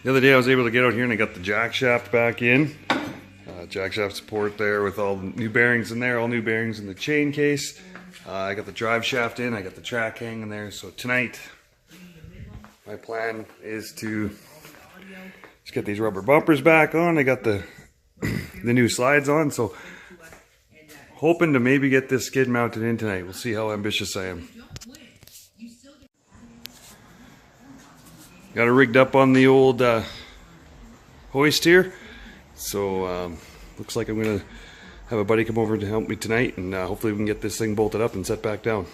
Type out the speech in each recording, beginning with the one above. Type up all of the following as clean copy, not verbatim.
The other day I was able to get out here and I got the jack shaft back in. Jack shaft support there with all the new bearings in there, all new bearings in the chain case. I got the drive shaft in, I got the track hanging there. So tonight, my plan is to just get these rubber bumpers back on. I got the new slides on, so hoping to maybe get this skid mounted in tonight. We'll see how ambitious I am. Got it rigged up on the old hoist here. So looks like I'm going to have a buddy come over to help me tonight, and hopefully we can get this thing bolted up and set back down.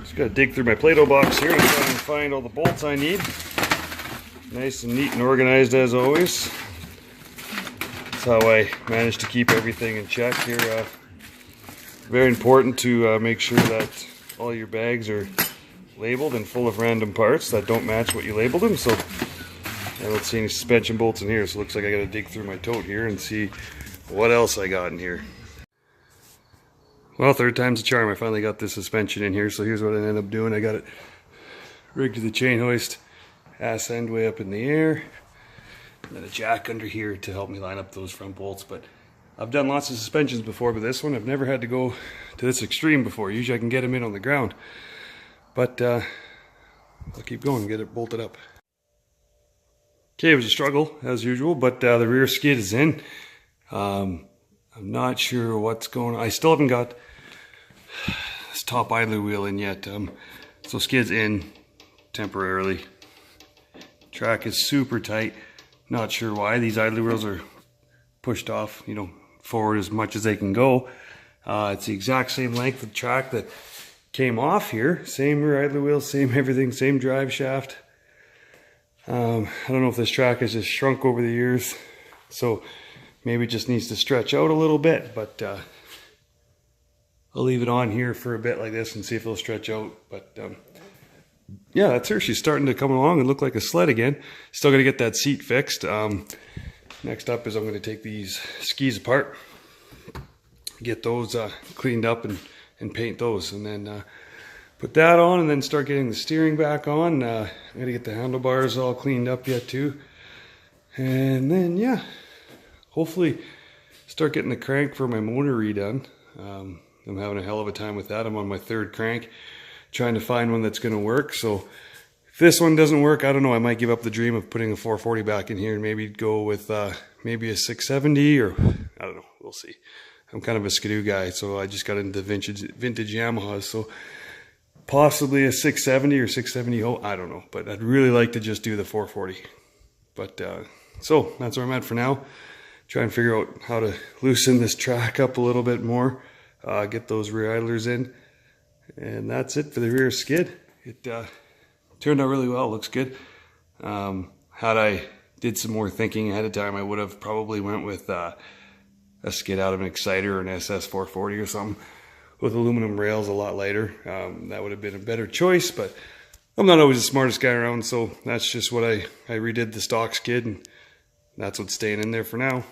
Just got to dig through my Play-Doh box here and try and find all the bolts I need. Nice and neat and organized as always. That's how I manage to keep everything in check here. Very important to make sure that all your bags are labeled and full of random parts that don't match what you labeled them. So I don't see any suspension bolts in here, so it looks like I got to dig through my tote here and see what else I got in here. Well, third time's a charm. I finally got this suspension in here, so here's what I ended up doing. I got it rigged to the chain hoist, ass end way up in the air, and then a jack under here to help me line up those front bolts. But I've done lots of suspensions before, but this one I've never had to go to this extreme before. Usually I can get them in on the ground, but I'll keep going and get it bolted up. Okay, it was a struggle as usual, but the rear skid is in. I'm not sure what's going on. I still haven't got this top idler wheel in yet. So skid's in temporarily. Track is super tight. Not sure why. These idler wheels are pushed off, you know, forward as much as they can go. It's the exact same length of track that came off here. Same rear idler wheel, same everything, same drive shaft. I don't know if this track has just shrunk over the years, so maybe it just needs to stretch out a little bit, but I'll leave it on here for a bit like this and see if it'll stretch out. But yeah, that's her. She's starting to come along and look like a sled again. Still gonna get that seat fixed. Next up is I'm gonna take these skis apart, get those cleaned up and paint those, and then put that on, and then start getting the steering back on. I gotta get the handlebars all cleaned up yet too. And then, yeah, hopefully start getting the crank for my motor redone. I'm having a hell of a time with that. I'm on my third crank, trying to find one that's gonna work. So if this one doesn't work, I don't know, I might give up the dream of putting a 440 back in here and maybe go with maybe a 670, or I don't know, we'll see. I'm kind of a skidoo guy, so I just got into vintage Yamahas, so possibly a 670 or 670, I don't know, but I'd really like to just do the 440. But so that's where I'm at for now. Try and figure out how to loosen this track up a little bit more, get those rear idlers in, and that's it for the rear skid. It turned out really well, looks good. Had I did some more thinking ahead of time, I would have probably went with a skid out of an Exciter or an SS 440 or something, with aluminum rails a lot lighter. That would have been a better choice, but I'm not always the smartest guy around, so that's just what I redid the stock skid, and that's what's staying in there for now.